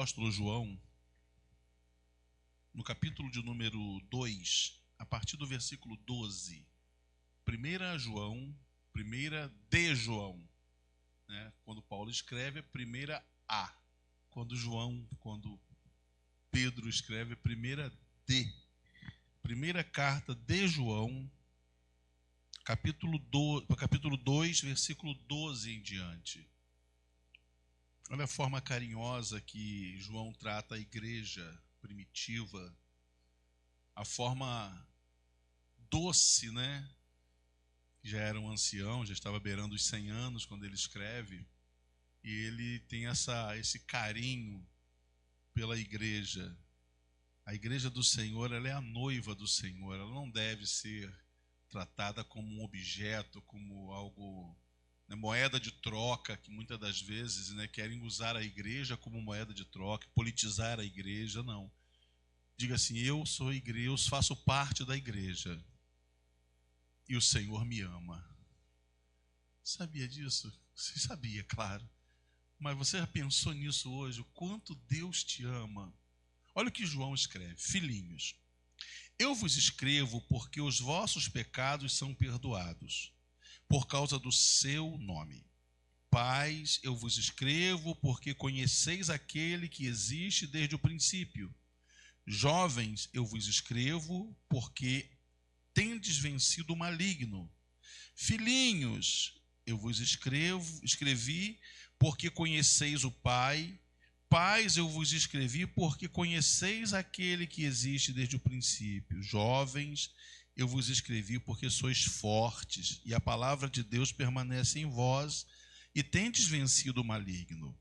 Apóstolo João, no capítulo de número 2, a partir do versículo 12. 1 João, 1 de João, né? Quando Paulo escreve, é 1 quando Pedro escreve, é 1 Primeira carta de João, capítulo 2, versículo 12 em diante. Olha a forma carinhosa que João trata a igreja primitiva, a forma doce, né? Já era um ancião, já estava beirando os 100 anos quando ele escreve, e ele tem esse carinho pela igreja. A igreja do Senhor, ela é a noiva do Senhor, ela não deve ser tratada como um objeto, como algo, né, moeda de troca, que muitas das vezes, né, querem usar a igreja como moeda de troca, politizar a igreja. Não. Diga assim: eu sou igreja, eu faço parte da igreja e o Senhor me ama. Sabia disso? Você sabia, claro. Mas você já pensou nisso hoje? O quanto Deus te ama? Olha o que João escreve: filhinhos, eu vos escrevo porque os vossos pecados são perdoados, por causa do seu nome. Pais, eu vos escrevo porque conheceis aquele que existe desde o princípio. Jovens, eu vos escrevo porque tendes vencido o maligno. Filhinhos, eu vos escrevi porque conheceis o Pai. Pais, eu vos escrevi porque conheceis aquele que existe desde o princípio. Jovens, eu vos escrevi porque sois fortes e a palavra de Deus permanece em vós e tendes vencido o maligno.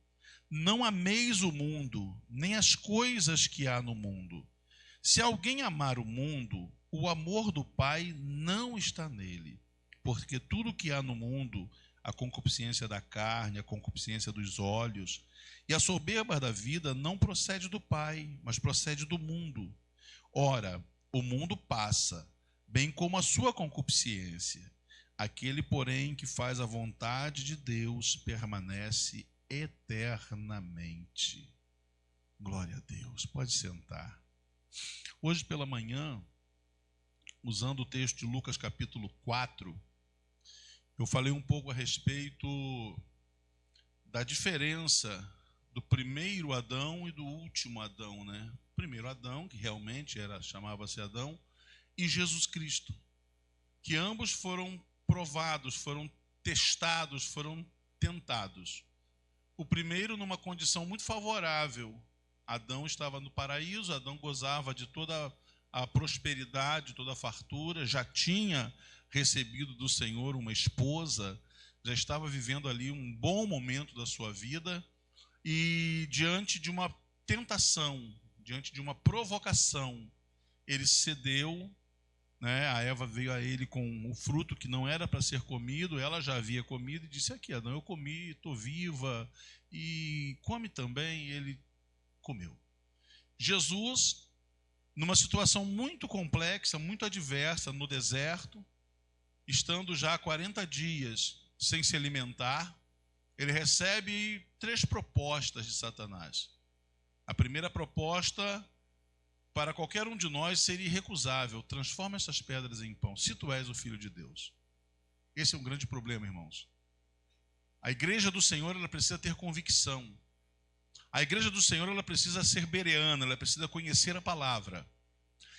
Não ameis o mundo, nem as coisas que há no mundo. Se alguém amar o mundo, o amor do Pai não está nele. Porque tudo que há no mundo, a concupiscência da carne, a concupiscência dos olhos e a soberba da vida, não procede do Pai, mas procede do mundo. Ora, o mundo passa, bem como a sua concupiscência. Aquele, porém, que faz a vontade de Deus permanece eternamente. Glória a Deus. Pode sentar. Hoje pela manhã, usando o texto de Lucas capítulo 4, eu falei um pouco a respeito da diferença do primeiro Adão e do último Adão, né? O primeiro Adão, que realmente chamava-se Adão, e Jesus Cristo, que ambos foram provados, foram testados, foram tentados. O primeiro numa condição muito favorável. Adão estava no paraíso, Adão gozava de toda a prosperidade, toda a fartura, já tinha recebido do Senhor uma esposa, já estava vivendo ali um bom momento da sua vida, e diante de uma tentação, diante de uma provocação, ele cedeu, né? A Eva veio a ele com o fruto que não era para ser comido, ela já havia comido e disse: aqui, Adão, eu comi, estou viva, e come também. E ele comeu. Jesus, numa situação muito complexa, muito adversa, no deserto, estando já há 40 dias sem se alimentar, ele recebe 3 propostas de Satanás. A primeira proposta, para qualquer um de nós, seria irrecusável: transforma essas pedras em pão, se tu és o Filho de Deus. Esse é um grande problema, irmãos. A igreja do Senhor, ela precisa ter convicção. A igreja do Senhor, ela precisa ser bereana, ela precisa conhecer a palavra.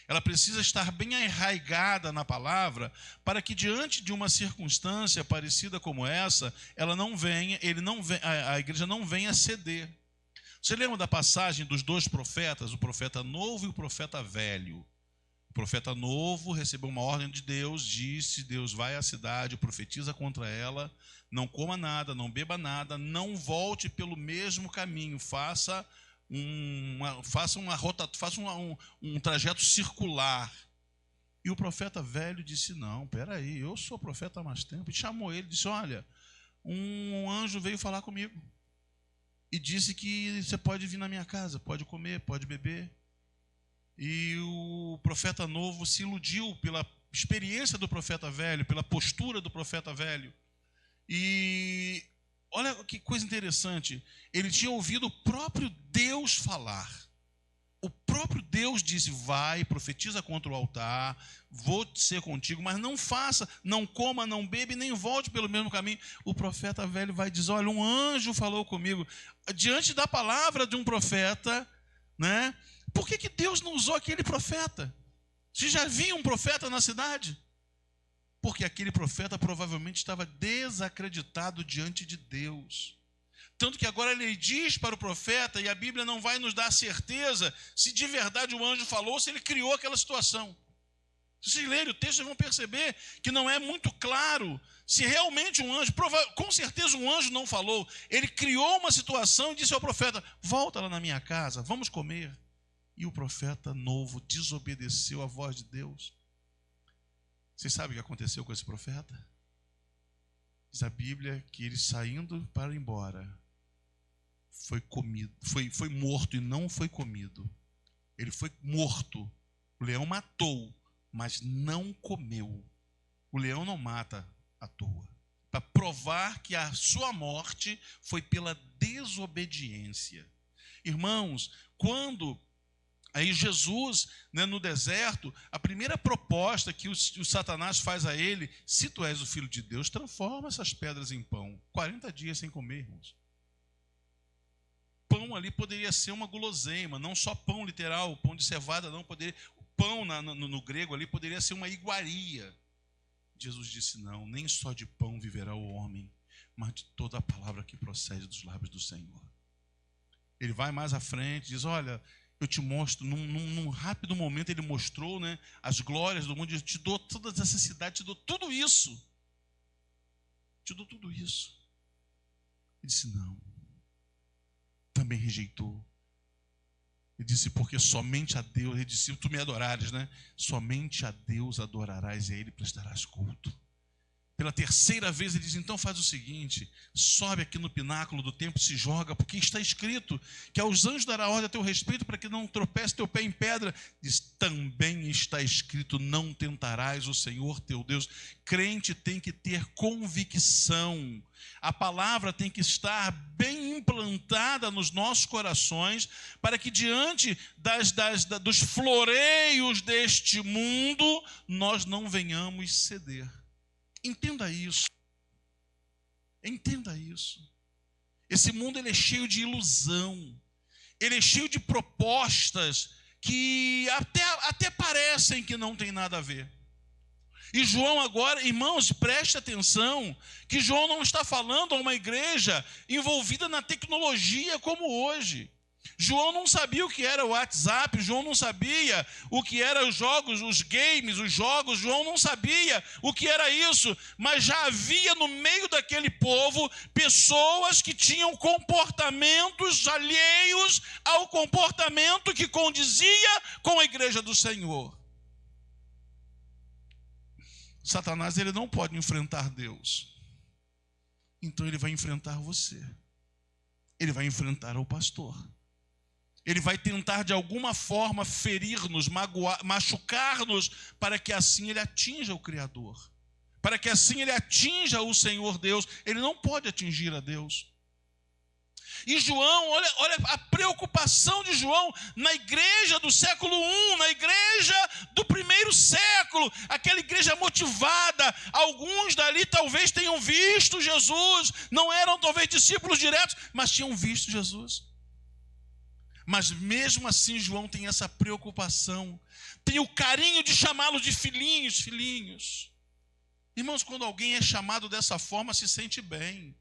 Ela precisa estar bem arraigada na palavra, para que diante de uma circunstância parecida como essa, a igreja não venha ceder. Você lembra da passagem dos 2 profetas, o profeta novo e o profeta velho? O profeta novo recebeu uma ordem de Deus, disse: Deus, vai à cidade, profetiza contra ela, não coma nada, não beba nada, não volte pelo mesmo caminho, faça um trajeto circular. E o profeta velho disse: não, peraí, eu sou profeta há mais tempo. E chamou ele e disse: olha, um anjo veio falar comigo e disse que você pode vir na minha casa, pode comer, pode beber. E o profeta novo se iludiu pela experiência do profeta velho, pela postura do profeta velho, e olha que coisa interessante. Ele tinha ouvido o próprio Deus falar. O próprio Deus disse: vai, profetiza contra o altar, vou ser contigo, mas não faça, não coma, não beba e nem volte pelo mesmo caminho. O profeta velho vai dizer: olha, um anjo falou comigo. Diante da palavra de um profeta, né? Por que Deus não usou aquele profeta? Se já havia um profeta na cidade? Porque aquele profeta provavelmente estava desacreditado diante de Deus. Tanto que agora ele diz para o profeta, e a Bíblia não vai nos dar certeza se de verdade o anjo falou ou se ele criou aquela situação. Se vocês lerem o texto, vocês vão perceber que não é muito claro se realmente um anjo, com certeza um anjo não falou. Ele criou uma situação e disse ao profeta: volta lá na minha casa, vamos comer. E o profeta novo desobedeceu à voz de Deus. Vocês sabem o que aconteceu com esse profeta? Diz a Bíblia que ele, saindo para ir embora, foi comido, foi morto e não foi comido. Ele foi morto. O leão matou, mas não comeu. O leão não mata à toa. Para provar que a sua morte foi pela desobediência. Irmãos, quando aí Jesus, né, no deserto, a primeira proposta que o Satanás faz a ele: se tu és o Filho de Deus, transforma essas pedras em pão. 40 dias sem comer, irmãos. Pão ali poderia ser uma guloseima, não só pão literal, pão de cevada, não. Poderia, o pão no grego ali poderia ser uma iguaria. Jesus disse: não, nem só de pão viverá o homem, mas de toda a palavra que procede dos lábios do Senhor. Ele vai mais à frente, diz: olha, eu te mostro, num rápido momento ele mostrou, né, as glórias do mundo. Eu te dou todas essas cidades, te dou tudo isso. Te dou tudo isso. Ele disse: não. Também rejeitou. Ele disse: porque somente a Deus, ele disse: tu me adorares, né? Somente a Deus adorarás e a Ele prestarás culto. Pela terceira vez ele diz: então faz o seguinte, sobe aqui no pináculo do templo e se joga, porque está escrito que aos anjos dará ordem a teu respeito para que não tropece teu pé em pedra. Diz: também está escrito: não tentarás o Senhor teu Deus. Crente tem que ter convicção. A palavra tem que estar bem implantada nos nossos corações, para que diante dos floreios deste mundo, nós não venhamos ceder. Entenda isso. Entenda isso. Esse mundo, ele é cheio de ilusão. Ele é cheio de propostas que até parecem que não tem nada a ver. E João agora, irmãos, preste atenção, que João não está falando a uma igreja envolvida na tecnologia como hoje. João não sabia o que era o WhatsApp, João não sabia o que eram os jogos, os games, os jogos, João não sabia o que era isso, mas já havia no meio daquele povo pessoas que tinham comportamentos alheios ao comportamento que condizia com a igreja do Senhor. Satanás, ele não pode enfrentar Deus, então ele vai enfrentar você, ele vai enfrentar o pastor. Ele vai tentar de alguma forma ferir-nos, machucar-nos, para que assim ele atinja o Criador. Para que assim ele atinja o Senhor Deus. Ele não pode atingir a Deus. E João, olha a preocupação de João na igreja do século I, na igreja do primeiro século, aquela igreja motivada. Alguns dali talvez tenham visto Jesus, não eram talvez discípulos diretos, mas tinham visto Jesus. Mas mesmo assim João tem essa preocupação, tem o carinho de chamá-los de filhinhos, filhinhos. Irmãos, quando alguém é chamado dessa forma, se sente bem.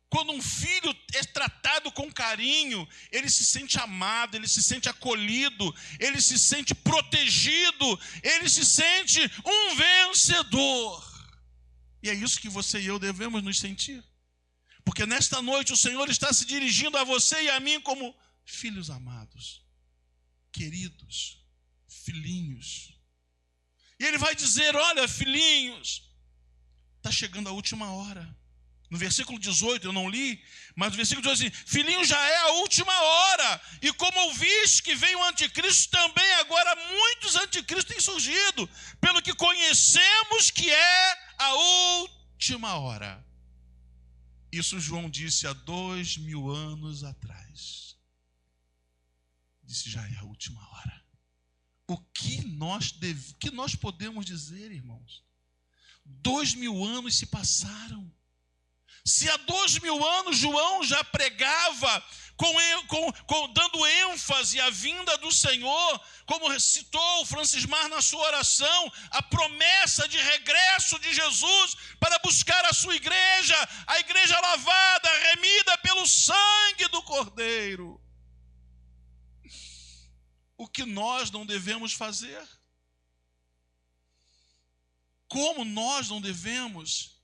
Quando um filho é tratado com carinho, ele se sente amado, ele se sente acolhido, ele se sente protegido, ele se sente um vencedor. E é isso que você e eu devemos nos sentir. Porque nesta noite o Senhor está se dirigindo a você e a mim como filhos amados, queridos, filhinhos. E Ele vai dizer: olha, filhinhos, está chegando a última hora. No versículo 18, eu não li, mas no versículo 18 assim: filhinhos, já é a última hora. E como ouviste que vem o anticristo, também agora muitos anticristos têm surgido, pelo que conhecemos que é a última hora. Isso João disse há 2000 anos atrás. Disse, já é a última hora. O que nós podemos dizer, irmãos? 2000 anos se passaram. Se há 2000 anos João já pregava dando ênfase à vinda do Senhor, como citou Francis Mar na sua oração, a promessa de regresso de Jesus para buscar a sua igreja, a igreja lavada, remida pelo sangue do Cordeiro. O que nós não devemos fazer? Como nós não devemos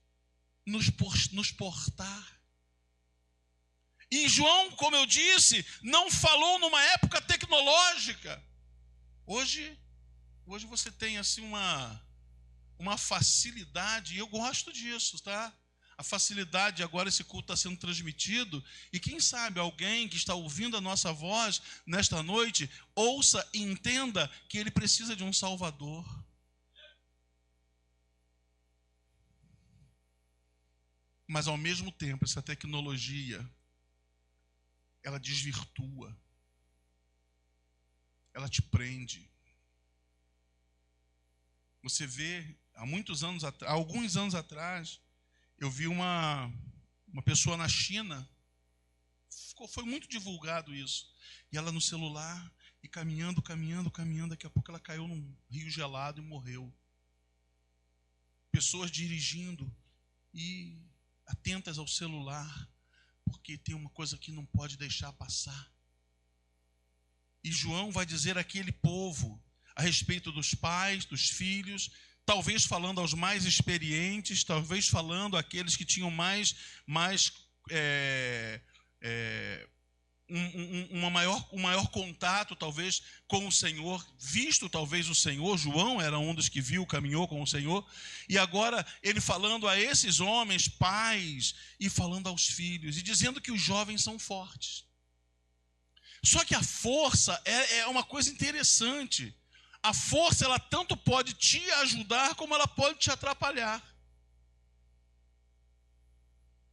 nos portar? E João, como eu disse, não falou numa época tecnológica. Hoje você tem assim uma facilidade, e eu gosto disso, tá? A facilidade, agora esse culto está sendo transmitido, e quem sabe alguém que está ouvindo a nossa voz nesta noite, ouça e entenda que ele precisa de um Salvador. Mas ao mesmo tempo, essa tecnologia, ela desvirtua, ela te prende. Você vê, há alguns anos atrás, eu vi uma pessoa na China, foi muito divulgado isso, e ela no celular, e caminhando, daqui a pouco ela caiu num rio gelado e morreu. Pessoas dirigindo e atentas ao celular, porque tem uma coisa que não pode deixar passar. E João vai dizer àquele povo a respeito dos pais, dos filhos, talvez falando aos mais experientes, talvez falando àqueles que tinham um maior contato, talvez, com o Senhor, visto talvez o Senhor. João era um dos que viu, caminhou com o Senhor, e agora ele falando a esses homens, pais, e falando aos filhos, e dizendo que os jovens são fortes. Só que a força é uma coisa interessante. A força, ela tanto pode te ajudar, como ela pode te atrapalhar.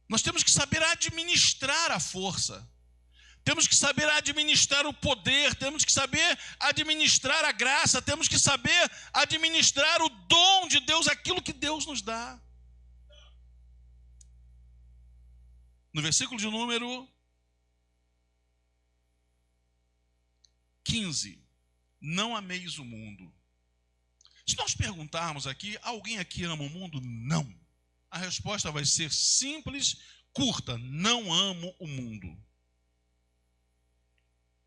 Nós temos que saber administrar a força. Temos que saber administrar o poder, temos que saber administrar a graça, temos que saber administrar o dom de Deus, aquilo que Deus nos dá. No versículo de número 15, não ameis o mundo. Se nós perguntarmos aqui, alguém aqui ama o mundo? Não. A resposta vai ser simples, curta, não amo o mundo.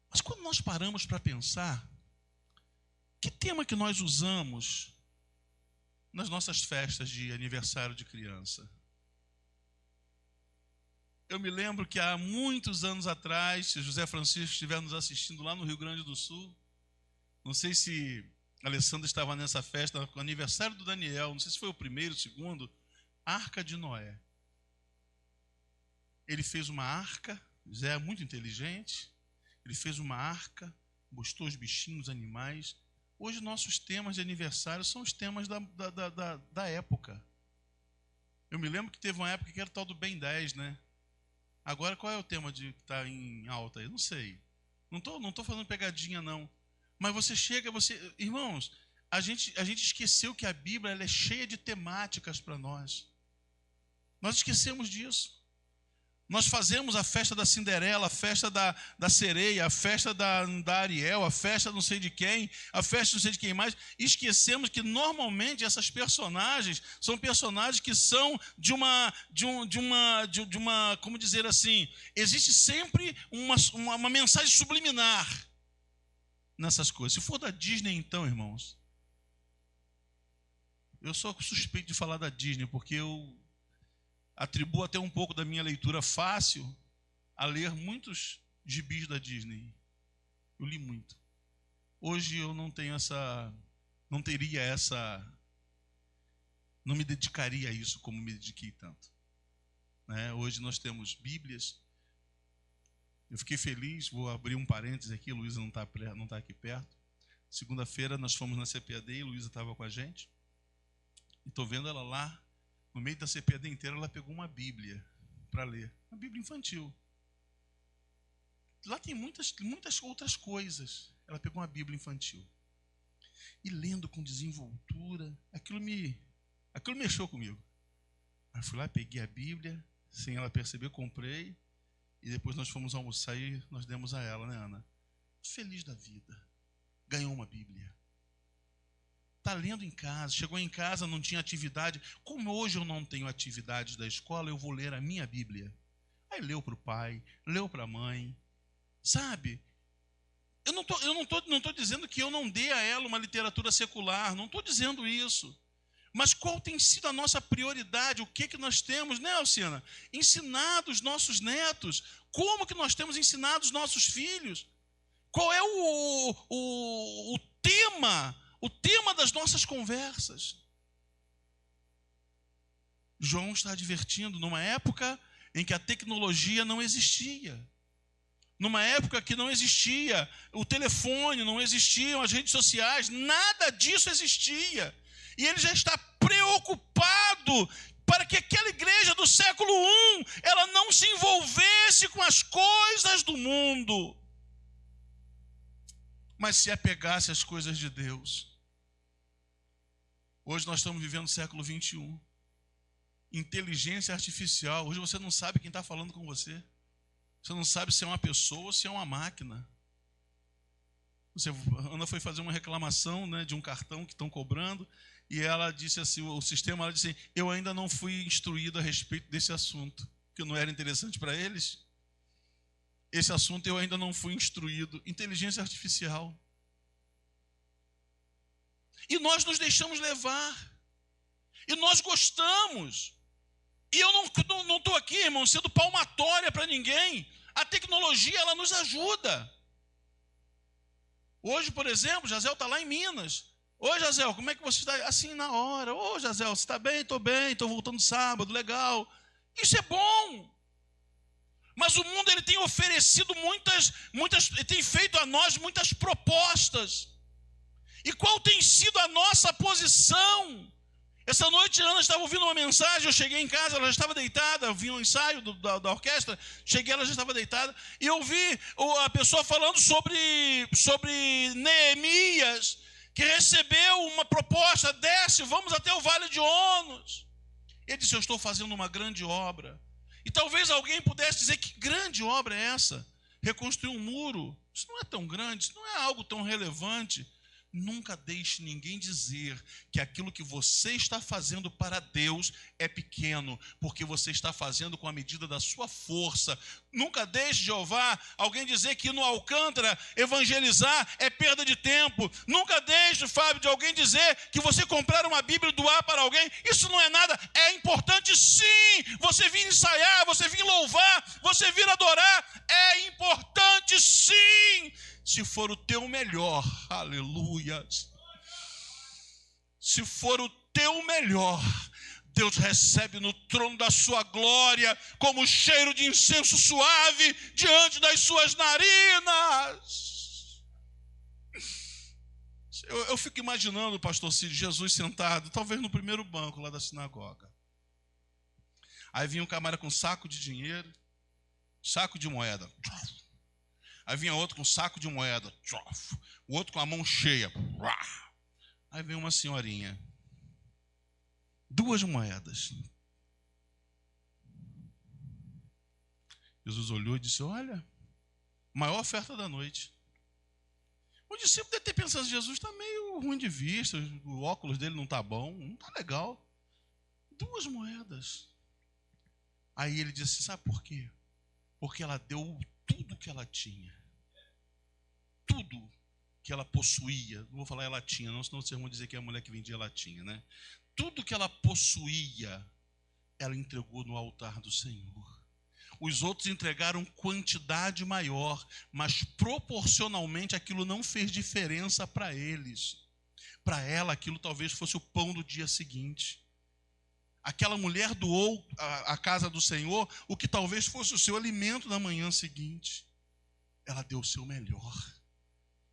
Mas quando nós paramos para pensar, que tema que nós usamos nas nossas festas de aniversário de criança? Eu me lembro que há muitos anos atrás, se José Francisco estiver nos assistindo lá no Rio Grande do Sul, não sei se a Alessandra estava nessa festa, com o aniversário do Daniel, não sei se foi o primeiro, o segundo, Arca de Noé. Ele fez uma arca, José é muito inteligente, ele fez uma arca, gostou os bichinhos, os animais. Hoje nossos temas de aniversário são os temas da época. Eu me lembro que teve uma época que era o tal do Ben 10, né? Agora qual é o tema que está em alta aí? Não sei. Não tô fazendo pegadinha, não. Mas você chega, irmãos, a gente esqueceu que a Bíblia ela é cheia de temáticas para nós. Nós esquecemos disso. Nós fazemos a festa da Cinderela, a festa da sereia, a festa da Ariel, a festa não sei de quem, a festa não sei de quem mais. E esquecemos que normalmente essas personagens são personagens que são de uma, como dizer assim, existe sempre uma mensagem subliminar nessas coisas. Se for da Disney então, irmãos, eu sou suspeito de falar da Disney, porque eu atribuo até um pouco da minha leitura fácil a ler muitos gibis da Disney. Eu li muito. Hoje eu não me dedicaria a isso como me dediquei tanto. Né? Hoje nós temos Bíblias. Eu fiquei feliz, vou abrir um parênteses aqui, a Luísa não está aqui perto. Segunda-feira nós fomos na CPAD e a Luísa estava com a gente. E estou vendo ela lá. No meio da CPAD inteira, ela pegou uma Bíblia para ler? A Bíblia infantil. Lá tem muitas outras coisas. Ela pegou uma Bíblia infantil. E lendo com desenvoltura, aquilo mexeu comigo. Aí fui lá, peguei a Bíblia, sem ela perceber, comprei. E depois nós fomos almoçar e nós demos a ela, né, Ana? Feliz da vida. Ganhou uma Bíblia. Está lendo em casa, chegou em casa, não tinha atividade. Como hoje eu não tenho atividades da escola, eu vou ler a minha Bíblia. Aí leu para o pai, leu para a mãe. Sabe? Eu não tô dizendo que eu não dê a ela uma literatura secular, não estou dizendo isso. Mas qual tem sido a nossa prioridade? O que nós temos, né, Alciana? Ensinado os nossos netos. Como que nós temos ensinado os nossos filhos? Qual é o tema das nossas conversas? João está advertindo numa época em que a tecnologia não existia. Numa época que não existia o telefone, não existiam as redes sociais, nada disso existia. E ele já está preocupado para que aquela igreja do século I, ela não se envolvesse com as coisas do mundo, mas se apegasse às coisas de Deus. Hoje nós estamos vivendo o século XXI. Inteligência artificial. Hoje você não sabe quem está falando com você. Você não sabe se é uma pessoa ou se é uma máquina. Ana foi fazer uma reclamação, né, de um cartão que estão cobrando, e ela disse assim, o sistema, ela disse assim, eu ainda não fui instruído a respeito desse assunto, que não era interessante para eles. Esse assunto eu ainda não fui instruído. Inteligência artificial. E nós nos deixamos levar. E nós gostamos. E eu não estou aqui, irmão, sendo palmatória para ninguém. A tecnologia, ela nos ajuda. Hoje, por exemplo, Jazel está lá em Minas. Ô, Jazel, como é que você está? Assim, na hora. Ô, Jazel, você está bem? Estou voltando sábado, legal. Isso é bom. Mas o mundo, ele tem oferecido ele tem feito a nós muitas propostas. E qual tem sido a nossa posição? Essa noite a Ana estava ouvindo uma mensagem, eu cheguei em casa, ela já estava deitada, eu vi um ensaio da orquestra, cheguei, ela já estava deitada, e eu vi a pessoa falando sobre Neemias, que recebeu uma proposta, desce, vamos até o Vale de Onos. Ele disse, eu estou fazendo uma grande obra. E talvez alguém pudesse dizer, que grande obra é essa? Reconstruir um muro? Isso não é tão grande, isso não é algo tão relevante. Nunca deixe ninguém dizer que aquilo que você está fazendo para Deus é pequeno, porque você está fazendo com a medida da sua força. Nunca deixe, Jeová, alguém dizer que ir no Alcântara evangelizar é perda de tempo. Nunca deixe, Fábio, de alguém dizer que você comprar uma Bíblia e doar para alguém, isso não é nada. É importante sim, você vir ensaiar, você vir louvar, você vir adorar, é importante sim. Se for o teu melhor, aleluia. Se for o teu melhor, Deus recebe no trono da sua glória como cheiro de incenso suave diante das suas narinas. Eu fico imaginando, pastor Cid, Jesus sentado, talvez no primeiro banco lá da sinagoga. Aí vinha um camarada com saco de dinheiro, saco de moeda. Aí vinha outro com saco de moeda, o outro com a mão cheia. Aí vem uma senhorinha, 2 moedas. Jesus olhou e disse, olha, maior oferta da noite. O discípulo deve ter pensado, Jesus está meio ruim de vista, o óculos dele não está bom, não está legal. 2 moedas. Aí ele disse, sabe por quê? Porque ela deu tudo que ela tinha, tudo que ela possuía, não vou falar ela tinha, não, senão vocês vão dizer que é a mulher que vendia latinha, né? Tudo que ela possuía, ela entregou no altar do Senhor. Os outros entregaram quantidade maior, mas proporcionalmente aquilo não fez diferença para eles. Para ela, aquilo talvez fosse o pão do dia seguinte. Aquela mulher doou à casa do Senhor o que talvez fosse o seu alimento na manhã seguinte. Ela deu o seu melhor.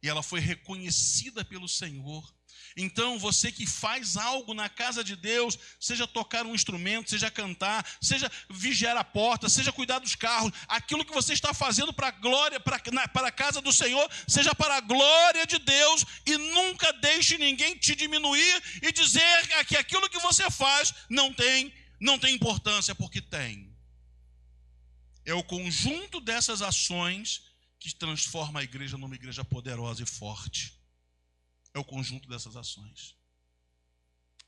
E ela foi reconhecida pelo Senhor. Então, você que faz algo na casa de Deus, seja tocar um instrumento, seja cantar, seja vigiar a porta, seja cuidar dos carros, aquilo que você está fazendo para a glória, para a casa do Senhor, seja para a glória de Deus, e nunca deixe ninguém te diminuir e dizer que aquilo que você faz não tem importância, porque tem. É o conjunto dessas ações que transforma a igreja numa igreja poderosa e forte. É o conjunto dessas ações.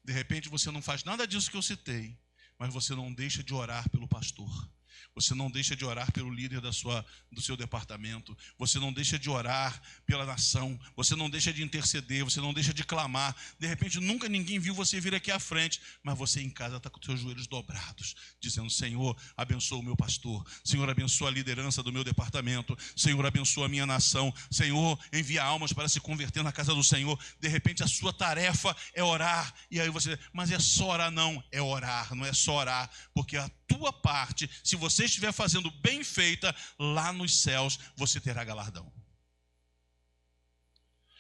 De repente você não faz nada disso que eu citei, mas você não deixa de orar pelo pastor. Você não deixa de orar pelo líder do seu departamento. Você não deixa de orar pela nação. Você não deixa de interceder. Você não deixa de clamar. De repente nunca ninguém viu você vir aqui à frente, mas você em casa está com os seus joelhos dobrados, dizendo: Senhor, abençoa o meu pastor. Senhor, abençoa a liderança do meu departamento. Senhor, abençoa a minha nação. Senhor, envia almas para se converter na casa do Senhor. De repente a sua tarefa é orar. E aí você, mas é só orar? Não, é orar, não é só orar, porque a tua parte, se você estiver fazendo bem feita, lá nos céus você terá galardão.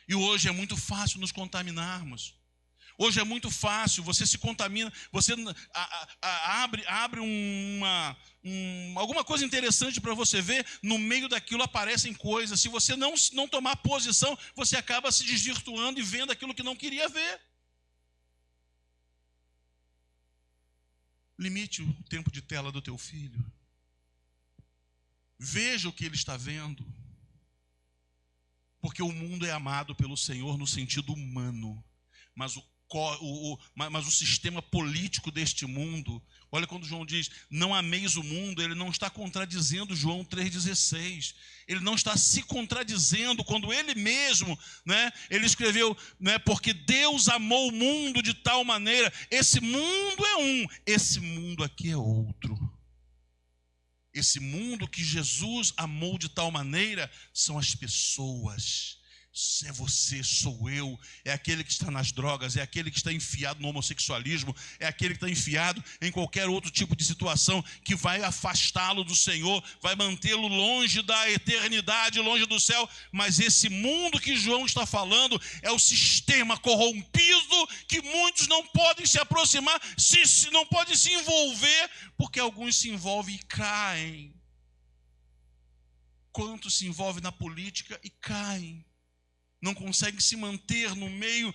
E hoje é muito fácil nos contaminarmos. Hoje é muito fácil, você se contamina, você abre alguma coisa interessante para você ver, no meio daquilo aparecem coisas. Se você não tomar posição, você acaba se desvirtuando e vendo aquilo que não queria ver. Limite o tempo de tela do teu filho. Veja o que ele está vendo. Porque o mundo é amado pelo Senhor no sentido humano. Mas o sistema político deste mundo, olha quando João diz, não ameis o mundo, ele não está contradizendo João 3,16. Ele não está se contradizendo quando ele mesmo, ele escreveu, porque Deus amou o mundo de tal maneira. Esse mundo é um, esse mundo aqui é outro. Esse mundo que Jesus amou de tal maneira são as pessoas. É você, sou eu, é aquele que está nas drogas, é aquele que está enfiado no homossexualismo, é aquele que está enfiado em qualquer outro tipo de situação que vai afastá-lo do Senhor, vai mantê-lo longe da eternidade, longe do céu. Mas esse mundo que João está falando é o sistema corrompido que muitos não podem se aproximar, não podem se envolver, porque alguns se envolvem e caem. Quantos se envolvem na política e caem? Não consegue se manter no meio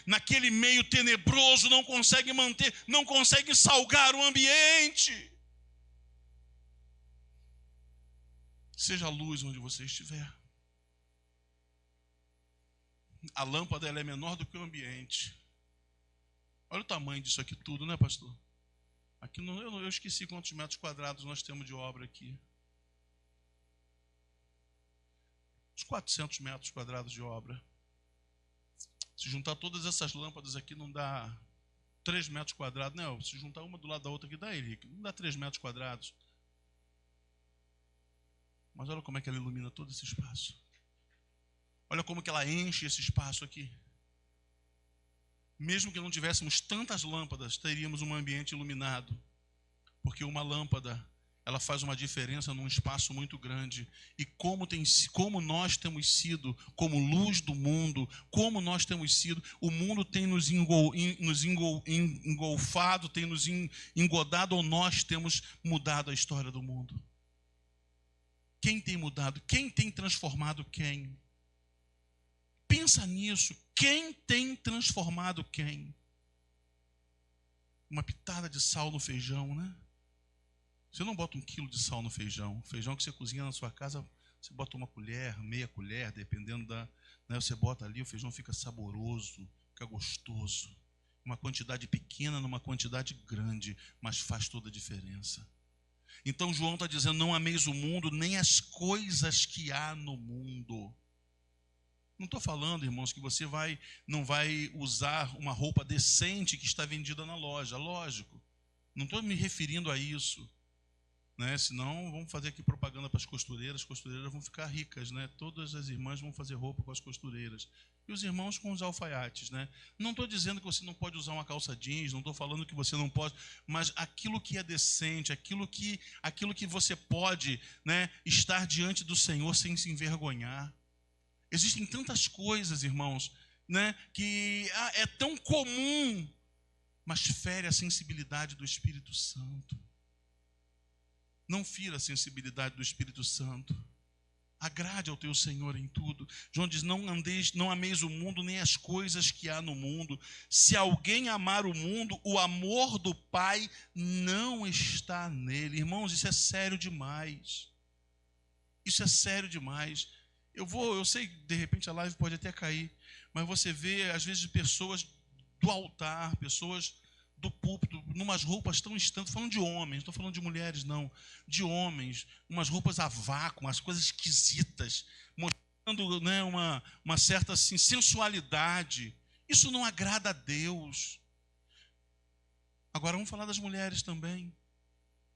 naquele meio tenebroso, não consegue manter, não consegue salgar o ambiente. Seja a luz onde você estiver. A lâmpada ela é menor do que o ambiente. Olha o tamanho disso aqui tudo, né, pastor? Aqui eu esqueci quantos metros quadrados nós temos de obra aqui. Uns 400 metros quadrados de obra. Se juntar todas essas lâmpadas aqui, não dá 3 metros quadrados. Não, se juntar uma do lado da outra aqui, dá, Henrique, não dá 3 metros quadrados. Mas olha como é que ela ilumina todo esse espaço. Olha como que ela enche esse espaço aqui. Mesmo que não tivéssemos tantas lâmpadas, teríamos um ambiente iluminado. Porque uma lâmpada, ela faz uma diferença num espaço muito grande. E como nós temos sido, como luz do mundo, como nós temos sido, o mundo tem nos engolfado, tem nos engodado, ou nós temos mudado a história do mundo? Quem tem mudado? Quem tem transformado quem? Pensa nisso. Quem tem transformado quem? Uma pitada de sal no feijão, né? Você não bota 1 quilo de sal no feijão. O feijão que você cozinha na sua casa, você bota 1 colher, meia colher, dependendo você bota ali, o feijão fica saboroso, fica gostoso. Uma quantidade pequena numa quantidade grande, mas faz toda a diferença. Então João está dizendo, não ameis o mundo, nem as coisas que há no mundo. Não estou falando, irmãos, que você não vai usar uma roupa decente que está vendida na loja. Lógico, não estou me referindo a isso. Senão vamos fazer aqui propaganda para as costureiras vão ficar ricas, Todas as irmãs vão fazer roupa com as costureiras. E os irmãos com os alfaiates, Não estou dizendo que você não pode usar uma calça jeans, não estou falando que você não pode, mas aquilo que é decente, aquilo que você pode, estar diante do Senhor sem se envergonhar. Existem tantas coisas, irmãos, né, que é tão comum, mas fere a sensibilidade do Espírito Santo. Não fira a sensibilidade do Espírito Santo. Agrade ao teu Senhor em tudo. João diz, não ameis o mundo, nem as coisas que há no mundo. Se alguém amar o mundo, o amor do Pai não está nele. Irmãos, isso é sério demais. Isso é sério demais. Eu sei, de repente a live pode até cair, mas você vê, às vezes, pessoas do altar, pessoas do púlpito, numas roupas tão estantes, falando de homens, não estou falando de mulheres, não, de homens, umas roupas a vácuo, umas coisas esquisitas, mostrando, né, uma certa assim, sensualidade. Isso não agrada a Deus. Agora vamos falar das mulheres também,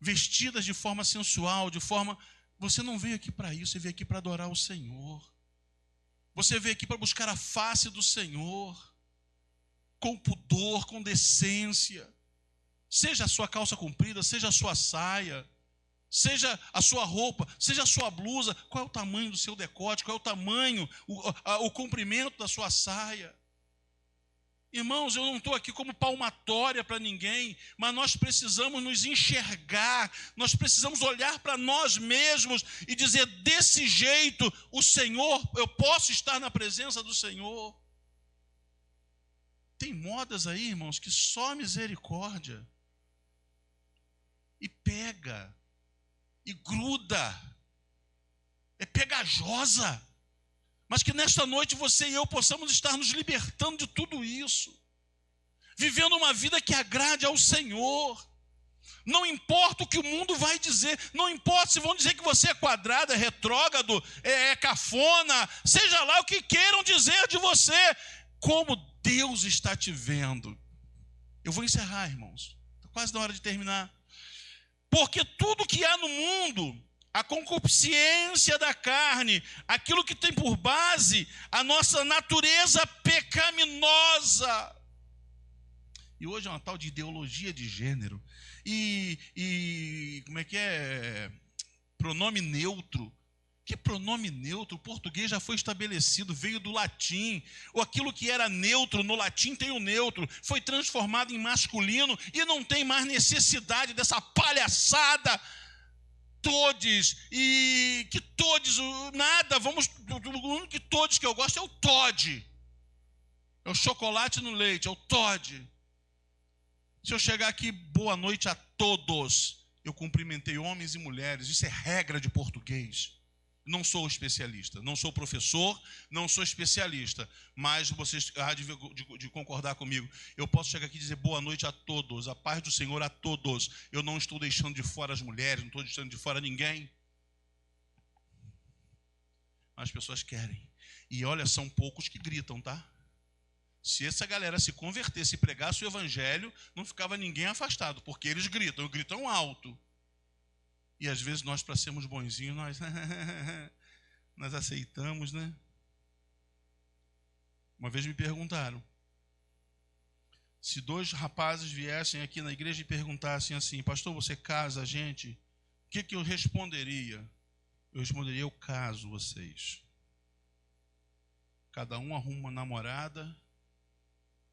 vestidas de forma sensual, de forma... Você não veio aqui para isso, você veio aqui para adorar o Senhor. Você veio aqui para buscar a face do Senhor, com pudor, com decência. Seja a sua calça comprida, seja a sua saia, seja a sua roupa, seja a sua blusa. Qual é o tamanho do seu decote? Qual é o tamanho, o comprimento da sua saia? Irmãos, eu não estou aqui como palmatória para ninguém, mas nós precisamos nos enxergar, nós precisamos olhar para nós mesmos e dizer, desse jeito, o Senhor, eu posso estar na presença do Senhor. Tem modas aí, irmãos, que só misericórdia. E pega, e gruda, é pegajosa. Mas que nesta noite você e eu possamos estar nos libertando de tudo isso. Vivendo uma vida que agrade ao Senhor. Não importa o que o mundo vai dizer, não importa se vão dizer que você é quadrado, é retrógrado, é cafona, seja lá o que queiram dizer de você, como Deus está te vendo. Eu vou encerrar, irmãos, está quase na hora de terminar. Porque tudo que há no mundo, a concupiscência da carne, aquilo que tem por base a nossa natureza pecaminosa. E hoje é uma tal de ideologia de gênero. Como é que é? Pronome neutro. Que pronome neutro? O português já foi estabelecido, veio do latim. Ou aquilo que era neutro, no latim tem o neutro, foi transformado em masculino e não tem mais necessidade dessa palhaçada. Todes, e que todes, nada, o único que todes que eu gosto é o Toddy. É o chocolate no leite, é o Toddy. Se eu chegar aqui, boa noite a todos, eu cumprimentei homens e mulheres, isso é regra de português. Não sou especialista, não sou professor, não sou especialista, mas vocês há de concordar comigo. Eu posso chegar aqui e dizer boa noite a todos, a paz do Senhor a todos. Eu não estou deixando de fora as mulheres, não estou deixando de fora ninguém. As pessoas querem. E olha, são poucos que gritam, tá? Se essa galera se convertesse e pregasse o evangelho, não ficava ninguém afastado, porque eles gritam alto. E às vezes nós, para sermos bonzinhos, nós aceitamos, né? Uma vez me perguntaram, se dois rapazes viessem aqui na igreja e perguntassem assim, pastor, você casa a gente? O que eu responderia? Eu responderia, eu caso vocês. Cada um arruma uma namorada,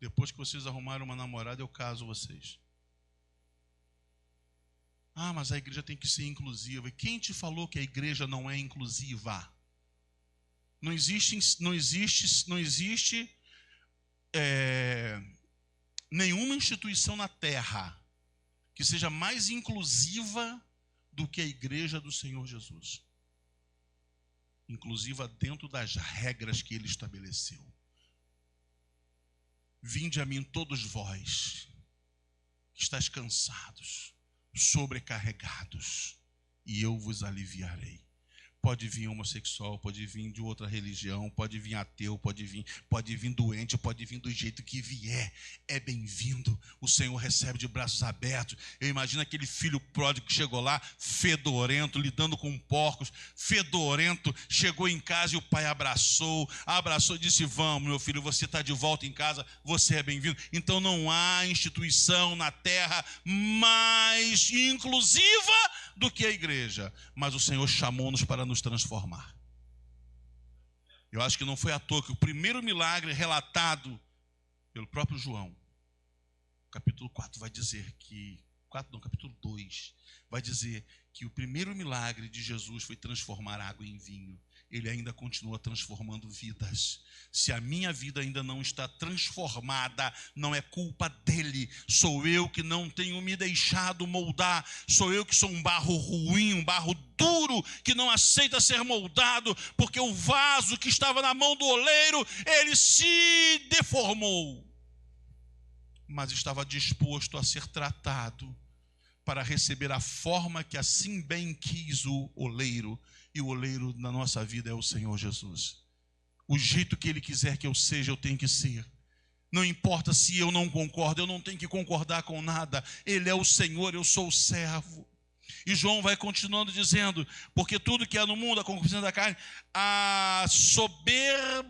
depois que vocês arrumaram uma namorada, eu caso vocês. Ah, mas a igreja tem que ser inclusiva. E quem te falou que a igreja não é inclusiva? Não existe nenhuma instituição na terra que seja mais inclusiva do que a igreja do Senhor Jesus. Inclusiva dentro das regras que ele estabeleceu. Vinde a mim todos vós, que estáis cansados, sobrecarregados, e eu vos aliviarei. Pode vir homossexual, pode vir de outra religião, pode vir ateu, pode vir doente, pode vir do jeito que vier. É bem-vindo. O Senhor recebe de braços abertos. Eu imagino aquele filho pródigo que chegou lá, fedorento, lidando com porcos, fedorento, chegou em casa e o pai abraçou e disse, vamos, meu filho, você está de volta em casa, você é bem-vindo. Então não há instituição na terra mais inclusiva do que a igreja. Mas o Senhor chamou-nos para nos transformar. Eu acho que não foi à toa que o primeiro milagre relatado pelo próprio João, capítulo 4, vai dizer que... capítulo 2, vai dizer que o primeiro milagre de Jesus foi transformar água em vinho. Ele ainda continua transformando vidas. Se a minha vida ainda não está transformada, não é culpa dele. Sou eu que não tenho me deixado moldar. Sou eu que sou um barro ruim, um barro duro, que não aceita ser moldado, porque o vaso que estava na mão do oleiro, ele se deformou. Mas estava disposto a ser tratado para receber a forma que assim bem quis o oleiro. E o oleiro na nossa vida é o Senhor Jesus. O jeito que Ele quiser que eu seja, eu tenho que ser. Não importa se eu não concordo, eu não tenho que concordar com nada. Ele é o Senhor, eu sou o servo. E João vai continuando dizendo, porque tudo que há no mundo, a concupiscência da carne, a soberba,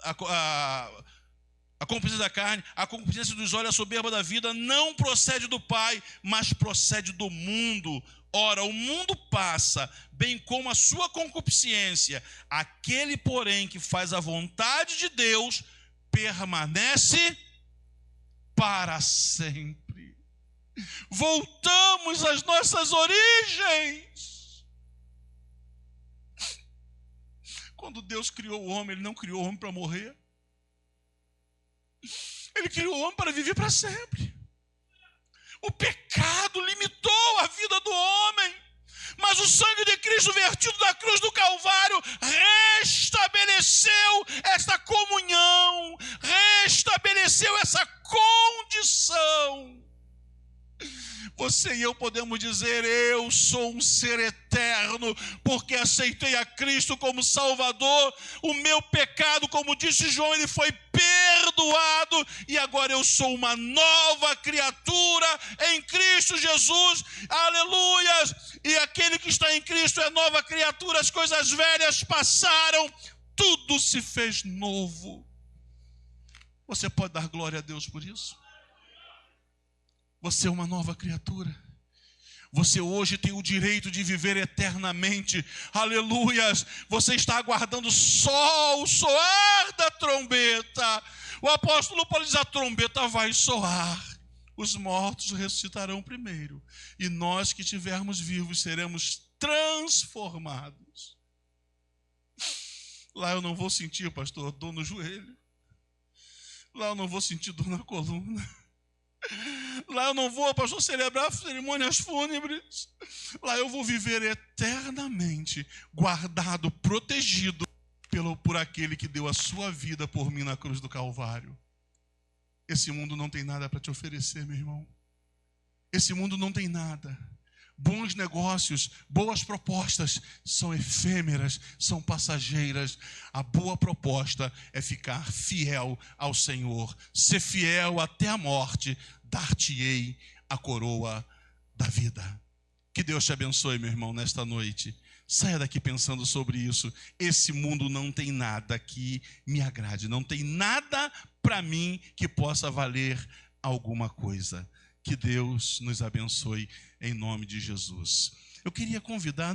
a concupiscência da carne, a concupiscência dos olhos, a soberba da vida, não procede do Pai, mas procede do mundo. Ora, o mundo passa, bem como a sua concupiscência. Aquele, porém, que faz a vontade de Deus, permanece para sempre. Voltamos às nossas origens. Quando Deus criou o homem, Ele não criou o homem para morrer. Ele criou o homem para viver para sempre. O pecado limitou a vida do homem, mas o sangue de Cristo vertido da cruz do Calvário restabeleceu esta comunhão, restabeleceu essa condição. Você e eu podemos dizer, eu sou um ser eterno, porque aceitei a Cristo como Salvador. O meu pecado, como disse João, ele foi perdoado, e agora eu sou uma nova criatura em Cristo Jesus. Aleluias! E aquele que está em Cristo é nova criatura, as coisas velhas passaram, tudo se fez novo. Você pode dar glória a Deus por isso? Você é uma nova criatura. Você hoje tem o direito de viver eternamente. Aleluias! Você está aguardando só o soar da trombeta. O apóstolo Paulo diz, a trombeta vai soar. Os mortos ressuscitarão primeiro. E nós que estivermos vivos seremos transformados. Lá eu não vou sentir, pastor, dor no joelho. Lá eu não vou sentir dor na coluna. Lá eu não vou, pastor, celebrar cerimônias fúnebres. Lá eu vou viver eternamente, guardado, protegido por aquele que deu a sua vida por mim na cruz do Calvário. Esse mundo não tem nada para te oferecer, meu irmão. Esse mundo não tem nada. Bons negócios, boas propostas são efêmeras, são passageiras. A boa proposta é ficar fiel ao Senhor. Ser fiel até a morte, dar-te-ei a coroa da vida. Que Deus te abençoe, meu irmão, nesta noite. Saia daqui pensando sobre isso. Esse mundo não tem nada que me agrade. Não tem nada para mim que possa valer alguma coisa. Que Deus nos abençoe em nome de Jesus. Eu queria convidar